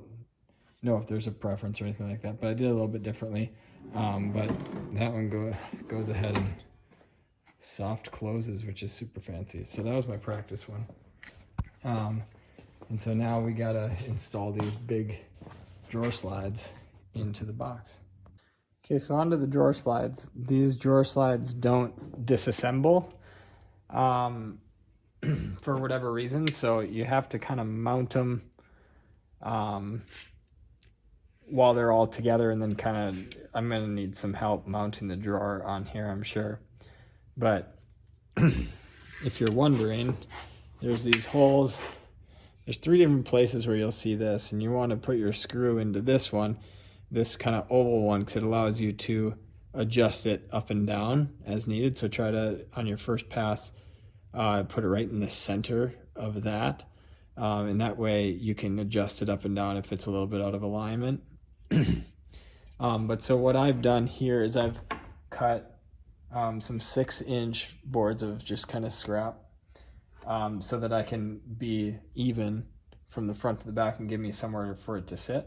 know if there's a preference or anything like that, but I did it a little bit differently. But that one goes ahead and soft closes, which is super fancy. So that was my practice one. And so now we gotta install these big drawer slides into the box. Okay, so onto the drawer slides. These drawer slides don't disassemble for whatever reason, so you have to kind of mount them while they're all together, and then kind of, I'm gonna need some help mounting the drawer on here, I'm sure. But if you're wondering, there's these holes. There's 3 different places where you'll see this, and you want to put your screw into this one, this kind of oval one, because it allows you to adjust it up and down as needed. So try to, on your first pass, put it right in the center of that. And that way you can adjust it up and down if it's a little bit out of alignment. But so what I've done here is I've cut some 6-inch boards of just kind of scrap, so that I can be even from the front to the back and give me somewhere for it to sit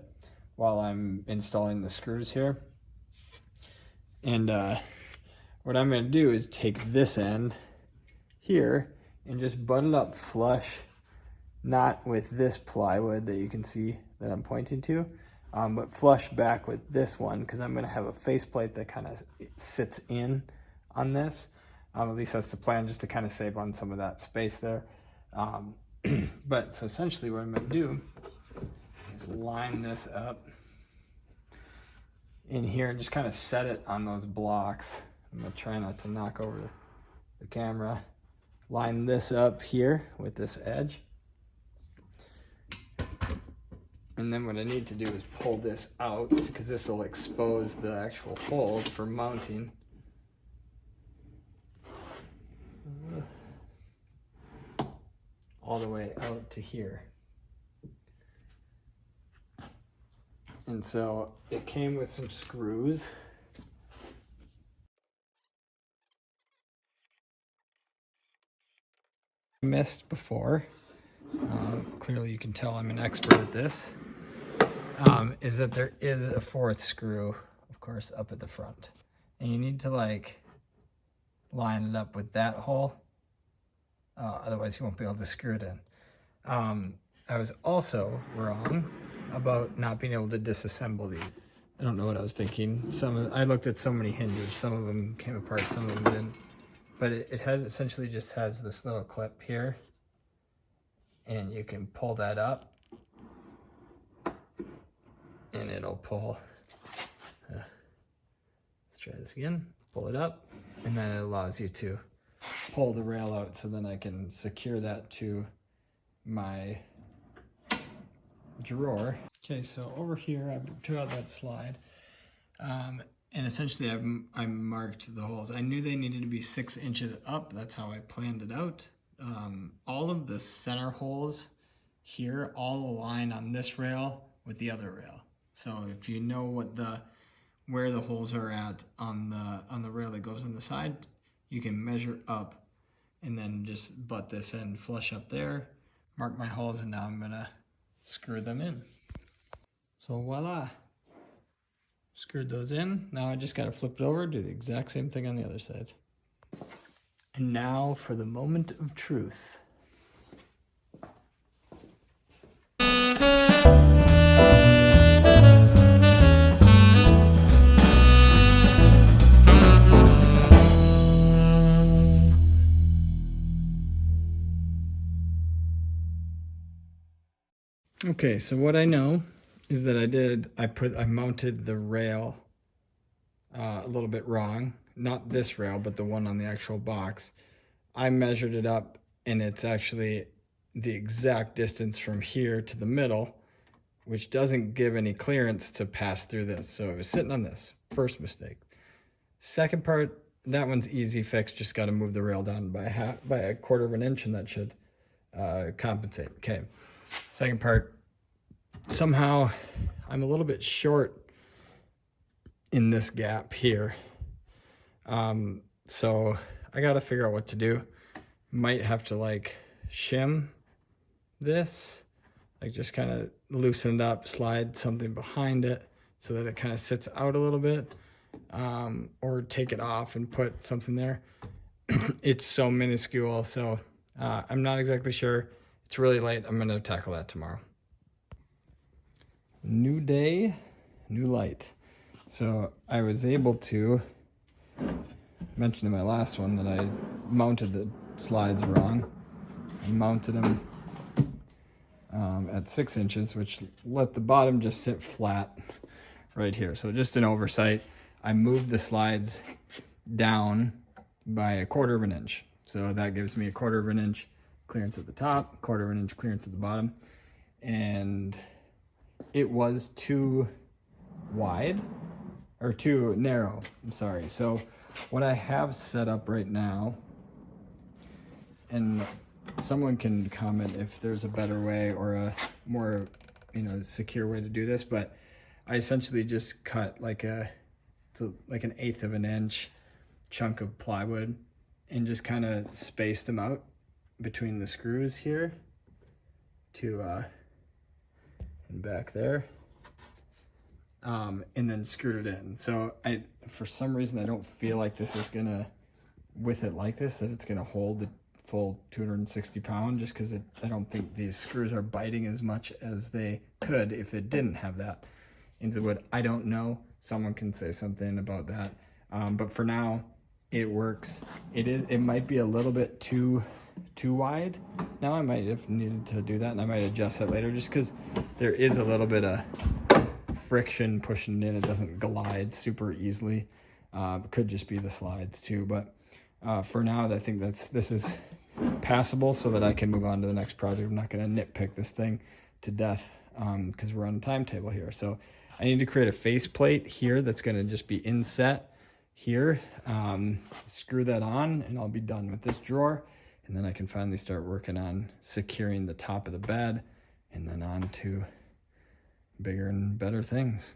while I'm installing the screws here. And what I'm going to do is take this end here and just butt it up flush, not with this plywood that you can see that I'm pointing to, but flush back with this one, because I'm going to have a faceplate that kind of sits in on this. At least that's the plan, just to kind of save on some of that space there. But so essentially what I'm going to do is line this up in here and just kind of set it on those blocks. I'm going to try not to knock over the camera. Line this up here with this edge. And then what I need to do is pull this out, because this will expose the actual holes for mounting. All the way out to here. And so it came with some screws. I missed before. Clearly you can tell I'm an expert at this. Is that there is a 4th screw, of course, up at the front. And you need to like line it up with that hole. Otherwise you won't be able to screw it in. I was also wrong about not being able to disassemble these. I don't know what I was thinking. I looked at so many hinges. Some of them came apart, some of them didn't. But it has essentially just has this little clip here, and you can pull that up, and it'll pull. Let's try this again. Pull it up, and then it allows you to pull the rail out, so then I can secure that to my drawer. Okay, so over here I took out that slide, and essentially I marked the holes. I knew they needed to be 6 inches up. That's how I planned it out. All of the center holes here all align on this rail with the other rail. So if you know where the holes are at on the rail that goes on the side, you can measure up and then just butt this in flush up there, mark my holes, and now I'm gonna screw them in. So voila, screwed those in. Now I just gotta flip it over, do the exact same thing on the other side. And now for the moment of truth. Okay, so what I know is that I mounted the rail a little bit wrong. Not this rail, but the one on the actual box. I measured it up, and it's actually the exact distance from here to the middle, which doesn't give any clearance to pass through this. So it was sitting on this. First mistake. Second part, that one's easy fix. Just got to move the rail down by a quarter of an inch, and that should compensate. Okay. Second part, somehow I'm a little bit short in this gap here. So I got to figure out what to do. Might have to like shim this, like just kind of loosen it up, slide something behind it so that it kind of sits out a little bit, or take it off and put something there. It's so minuscule, so I'm not exactly sure. It's really late. I'm going to tackle that tomorrow. New day, new light. So I was able to mention in my last one that I mounted the slides wrong. I mounted them at 6 inches, which let the bottom just sit flat right here. So just an oversight. I moved the slides down by a quarter of an inch. So that gives me a quarter of an inch clearance at the top, quarter of an inch clearance at the bottom. And it was too wide, or too narrow, I'm sorry. So what I have set up right now, and someone can comment if there's a better way or a more, you know, secure way to do this, but I essentially just cut like an 1/8 of an inch chunk of plywood and just kind of spaced them out between the screws here to and back there, and then screwed it in. So for some reason I don't feel like this is gonna, with it like this, that it's gonna hold the full 260 pound, just because I don't think these screws are biting as much as they could if it didn't have that into the wood. I don't know, someone can say something about that, but for now it works. It might be a little bit too wide. Now I might have needed to do that, and I might adjust that later, just because there is a little bit of friction pushing in. It doesn't glide super easily. It could just be the slides too, but for now I think this is passable, so that I can move on to the next project. I'm not going to nitpick this thing to death because we're on a timetable here. So I need to create a face plate here that's going to just be inset here. Screw that on and I'll be done with this drawer, and then I can finally start working on securing the top of the bed and then on to bigger and better things.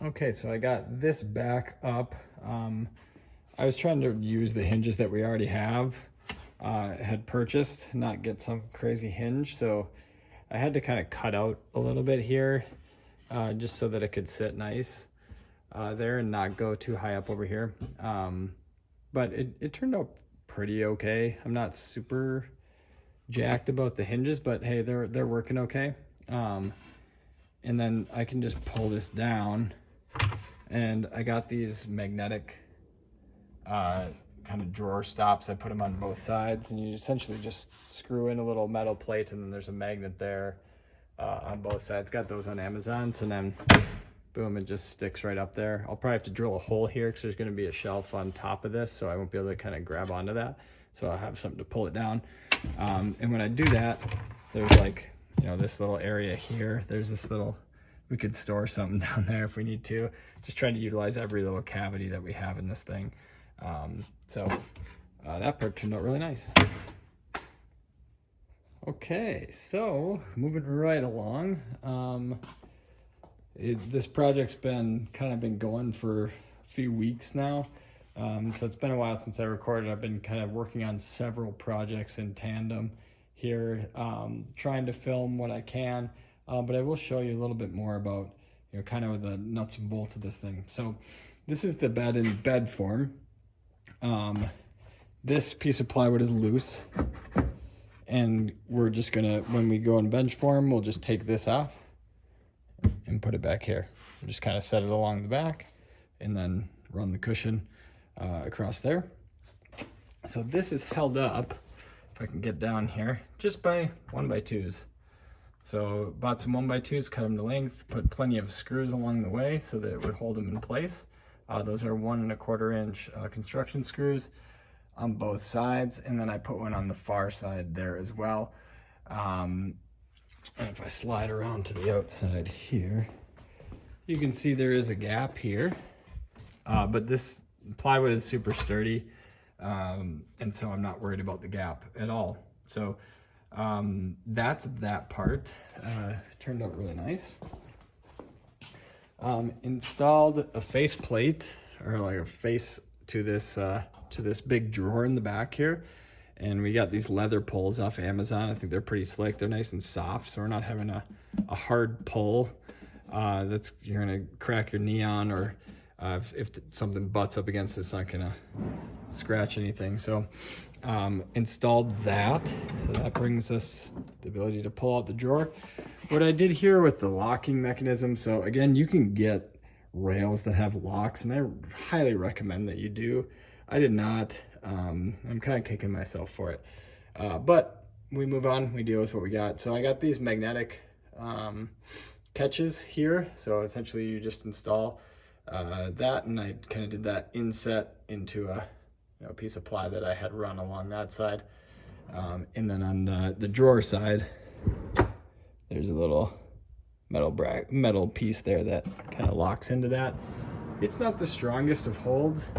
Okay, so I got this back up. I was trying to use the hinges that we already have, had purchased, not get some crazy hinge. So I had to kind of cut out a little bit here, just so that it could sit nice there and not go too high up over here. But it turned out pretty okay. I'm not super jacked about the hinges, but hey, they're working okay. And then I can just pull this down, and I got these magnetic kind of drawer stops. I put them on both sides, and you essentially just screw in a little metal plate, and then there's a magnet there on both sides. Got those on Amazon, so then boom, it just sticks right up there. I'll probably have to drill a hole here because there's going to be a shelf on top of this, so I won't be able to kind of grab onto that. So I'll have something to pull it down. And when I do that, there's like, you know, this little area here. There's this little, we could store something down there if we need to. Just trying to utilize every little cavity that we have in this thing. So that part turned out really nice. Okay, so moving right along. This project's been going for a few weeks now. So it's been a while since I recorded. I've been kind of working on several projects in tandem here, trying to film what I can, but I will show you a little bit more about, you know, kind of the nuts and bolts of this thing. So this is the bed in bed form. This piece of plywood is loose, and we're just gonna, when we go in bench form, we'll just take this off and put it back here. We'll just kind of set it along the back and then run the cushion across there. So this is held up, if I can get down here, just by 1x2s. So bought some 1x2s, cut them to length, put plenty of screws along the way so that it would hold them in place. Those are 1 1/4 inch construction screws on both sides, and then I put one on the far side there as well. And if I slide around to the outside here, you can see there is a gap here, but this plywood is super sturdy, and so I'm not worried about the gap at all. So that's that part. Turned out really nice. Installed a face plate, or like a face to this big drawer in the back here, and we got these leather pulls off Amazon. I think they're pretty slick. They're nice and soft, so we're not having a hard pull that's you're gonna crack your knee on, or if something butts up against it's not gonna scratch anything. So installed that, so that brings us the ability to pull out the drawer. What I did here with the locking mechanism, so again, you can get rails that have locks, and I highly recommend that you do. I did not. I'm kind of kicking myself for it, but we move on. We deal with what we got. So I got these magnetic catches here. So essentially you just install that, and I kind of did that inset into a piece of ply that I had run along that side. And then on the drawer side, there's a little metal piece there that kind of locks into that. It's not the strongest of holds,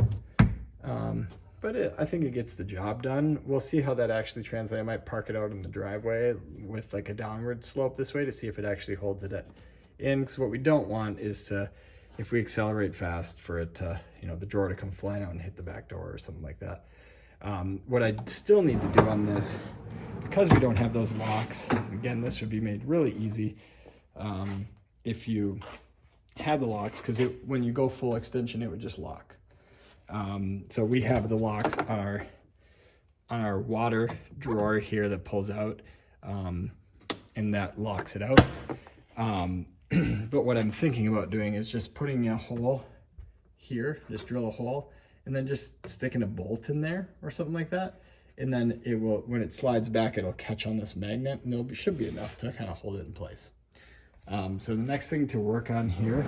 but I think it gets the job done. We'll see how that actually translates. I might park it out in the driveway with like a downward slope this way to see if it actually holds it in, because what we don't want is to, if we accelerate fast, for it to, you know, the drawer to come flying out and hit the back door or something like that. What I still need to do on this, because we don't have those locks, again, this would be made really easy if you had the locks, because when you go full extension, it would just lock. So we have the locks on our water drawer here that pulls out, and that locks it out. But what I'm thinking about doing is just putting a hole here, just drill a hole, and then just sticking a bolt in there or something like that. And then it will, when it slides back, it'll catch on this magnet, and should be enough to kind of hold it in place. So the next thing to work on here,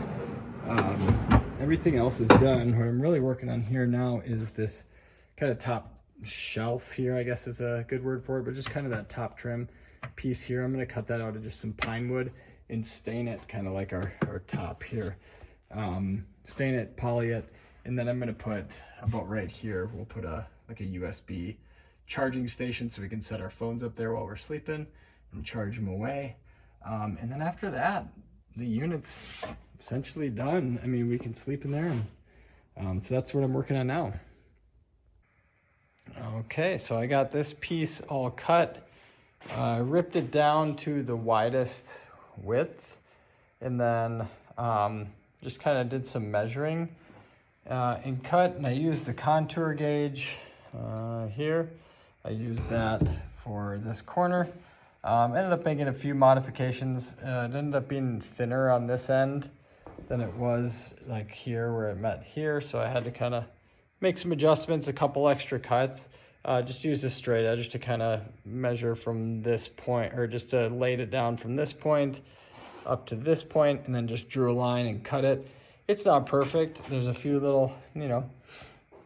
everything else is done. What I'm really working on here now is this kind of top shelf here, I guess is a good word for it, but just kind of that top trim piece here. I'm going to cut that out of just some pine wood and stain it kind of like our top here. Stain it, poly it, and then I'm going to put about right here, we'll put like a USB charging station so we can set our phones up there while we're sleeping and charge them away. And then after that, the unit's essentially done. I mean, we can sleep in there, and so that's what I'm working on now. Okay, so I got this piece all cut, ripped it down to the widest width, and then just kind of did some measuring and cut, and I used the contour gauge here. I used that for this corner. Ended up making a few modifications. It ended up being thinner on this end than it was like here where it met here, so I had to kind of make some adjustments, a couple extra cuts. Just used a straight edge to kind of measure from this point, or just to lay it down from this point up to this point, and then just drew a line and cut it. It's not perfect. There's a few little, you know,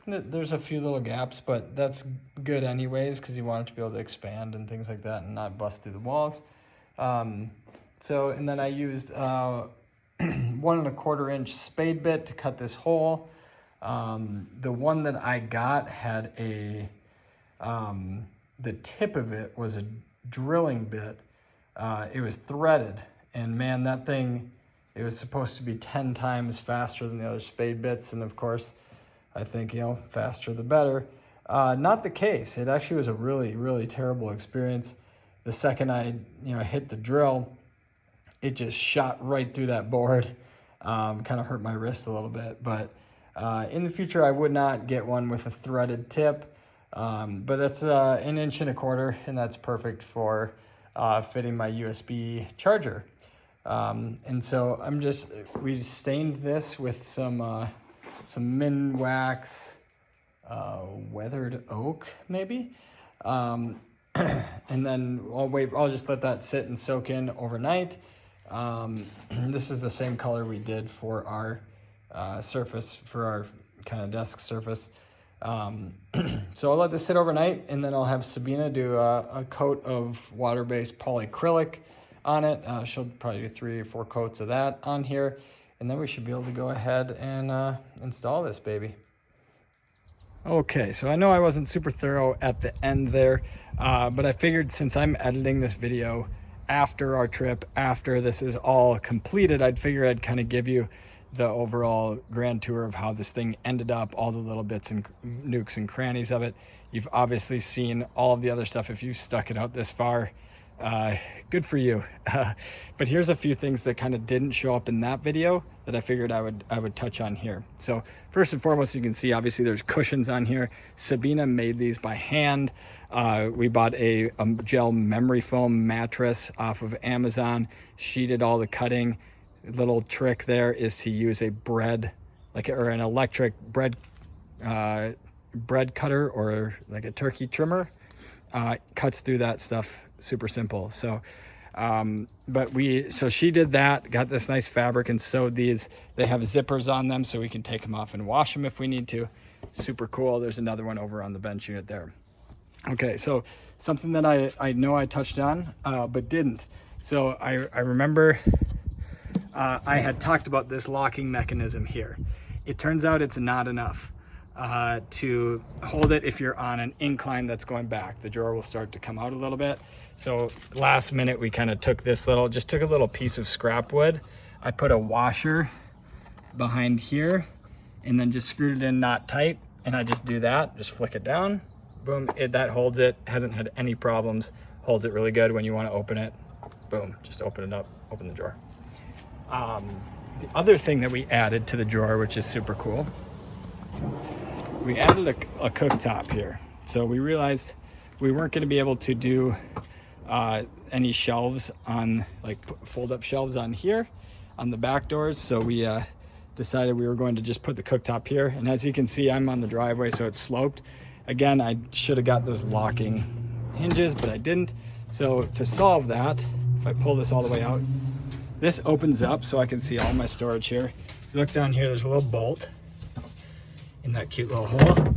there's a few little gaps, but that's good anyways, because you want it to be able to expand and things like that and not bust through the walls. And then I used 1 1/4 inch spade bit to cut this hole. The one that I got had the tip of it was a drilling bit. It was threaded, and man, that thing, it was supposed to be 10 times faster than the other spade bits, and of course, I think, you know, faster the better. Not the case. It actually was a really, really terrible experience. The second I, you know, hit the drill, it just shot right through that board. Kind of hurt my wrist a little bit, but in the future I would not get one with a threaded tip. But that's 1 1/4 inch, and that's perfect for fitting my USB charger. And so we stained this with some min wax, weathered oak maybe. And then I'll just let that sit and soak in overnight. This is the same color we did for our surface, for our kind of desk surface. So I'll let this sit overnight, and then I'll have Sabina do a coat of water-based polyacrylic on it. She'll probably do 3 or 4 coats of that on here, and then we should be able to go ahead and install this baby. Okay, so I know I wasn't super thorough at the end there, but I figured since I'm editing this video after our trip, after this is all completed, I'd figure I'd kind of give you the overall grand tour of how this thing ended up, all the little bits and nooks and crannies of it. You've obviously seen all of the other stuff. If you stuck it out this far, good for you. But here's a few things that kind of didn't show up in that video that I figured I would touch on here. So first and foremost, you can see obviously there's cushions on here. Sabina made these by hand. We bought a gel memory foam mattress off of Amazon. She did all the cutting. Little trick there is to use a an electric bread cutter, or like a turkey trimmer. Cuts through that stuff super simple. So so she did that, got this nice fabric and sewed these. They have zippers on them so we can take them off and wash them if we need to. Super cool. There's another one over on the bench unit there. Okay, so something that I know I touched on but didn't. So I remember I had talked about this locking mechanism here. It turns out it's not enough. to hold it if you're on an incline that's going back. The drawer will start to come out a little bit. So last minute we kind of took a little piece of scrap wood. I put a washer behind here and then just screwed it in not tight, and I just do that, just flick it down, boom, that holds it, hasn't had any problems, holds it really good. When you want to open it, boom, just open it up, open the drawer. The other thing that we added to the drawer, which is super cool, we added a cooktop here. So we realized we weren't going to be able to do any shelves on, like fold up shelves on here on the back doors. So we decided we were going to just put the cooktop here. And as you can see, I'm on the driveway, so it's sloped. Again, I should have got those locking hinges, but I didn't. So to solve that, if I pull this all the way out, this opens up so I can see all my storage here. If you look down here, there's a little bolt in that cute little hole.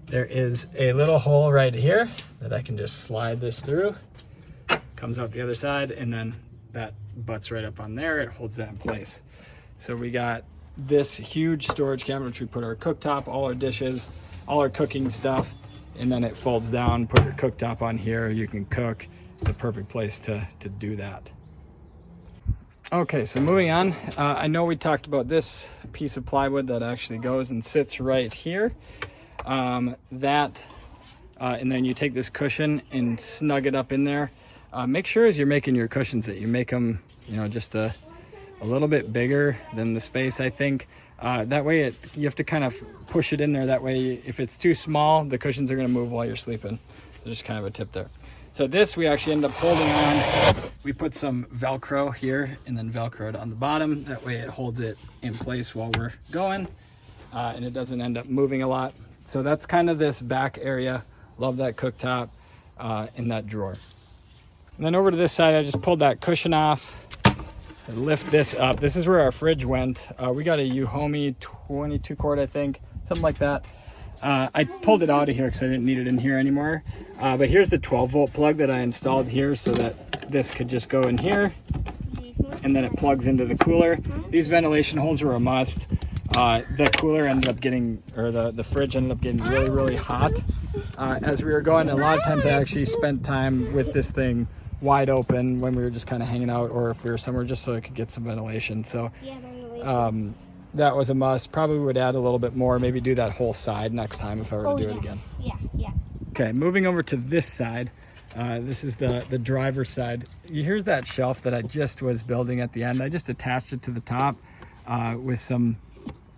There is a little hole right here that I can just slide this through. Comes out the other side, and then that butts right up on there. It holds that in place. So we got this huge storage cabinet, which we put our cooktop, all our dishes, all our cooking stuff, and then it folds down. Put your cooktop on here, you can cook. It's a perfect place to do that. Okay, so moving on, I know we talked about this piece of plywood that actually goes and sits right here. And then you take this cushion and snug it up in there. Make sure as you're making your cushions that you make them, just a little bit bigger than the space, I think. That way you have to kind of push it in there. That way, if it's too small, the cushions are gonna move while you're sleeping. So just kind of a tip there. So this we actually end up holding on. We put some Velcro here and then Velcroed on the bottom. That way it holds it in place while we're going, and it doesn't end up moving a lot. So that's kind of this back area. Love that cooktop in that drawer. And then over to this side, I just pulled that cushion off and lift this up. This is where our fridge went. We got a Uhomie 22 quart, I think, something like that. I pulled it out of here because I didn't need it in here anymore. But here's the 12-volt plug that I installed here so that this could just go in here, and then it plugs into the cooler. These ventilation holes were a must. The cooler ended up getting, or the fridge ended up getting really, really hot as we were going. A lot of times I actually spent time with this thing wide open when we were just kind of hanging out, or if we were somewhere, just so I could get some ventilation. So yeah, ventilation. That was a must. Probably would add a little bit more, maybe do that whole side next time if I were to do it again. Yeah. Okay, moving over to this side. This is the driver's side. Here's that shelf that I just was building at the end. I just attached it to the top with some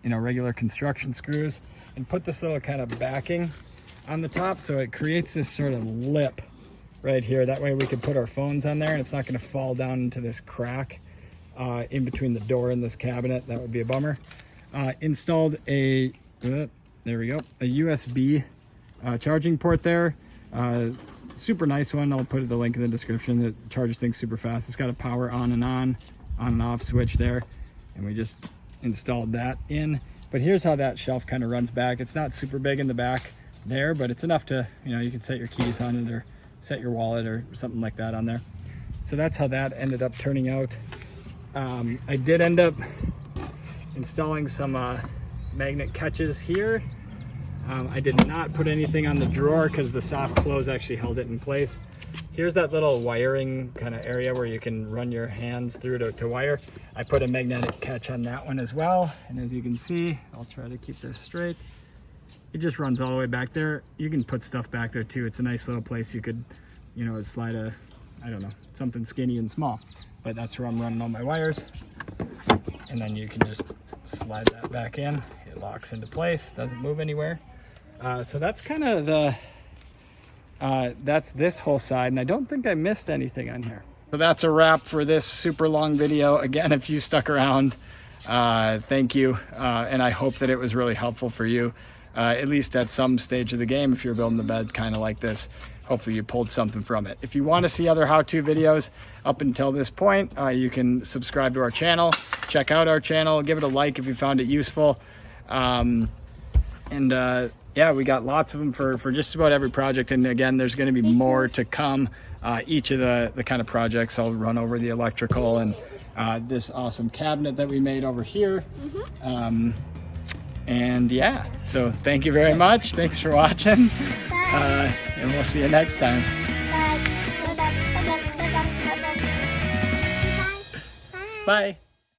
regular construction screws, and put this little kind of backing on the top, so it creates this sort of lip right here. That way we can put our phones on there and it's not going to fall down into this crack in between the door and this cabinet. That would be a bummer. Installed there we go, a USB charging port there. Super nice one. I'll put the link in the description. It charges things super fast. It's got a power on and off switch there, and we just installed that in. But here's how that shelf kind of runs back. It's not super big in the back there, but it's enough to, you can set your keys on it or set your wallet or something like that on there. So that's how that ended up turning out. I did end up installing some magnet catches here. I did not put anything on the drawer because the soft close actually held it in place. Here's that little wiring kind of area where you can run your hands through to wire. I put a magnetic catch on that one as well. And as you can see, I'll try to keep this straight. It just runs all the way back there. You can put stuff back there too. It's a nice little place you could, slide something skinny and small. But that's where I'm running all my wires. And then you can just slide that back in. It locks into place, doesn't move anywhere. So that's kind of that's this whole side, and I don't think I missed anything on here. So that's a wrap for this super long video. Again, if you stuck around, thank you. And I hope that it was really helpful for you, at least at some stage of the game. If you're building the bed kind of like this, hopefully you pulled something from it. If you want to see other how-to videos up until this point, you can subscribe to our channel, check out our channel, give it a like if you found it useful. Yeah, we got lots of them for just about every project. And again, there's going to be more to come. Each of the kind of projects, I'll run over the electrical and this awesome cabinet that we made over here. And yeah, so thank you very much. Thanks for watching. And we'll see you next time. Bye.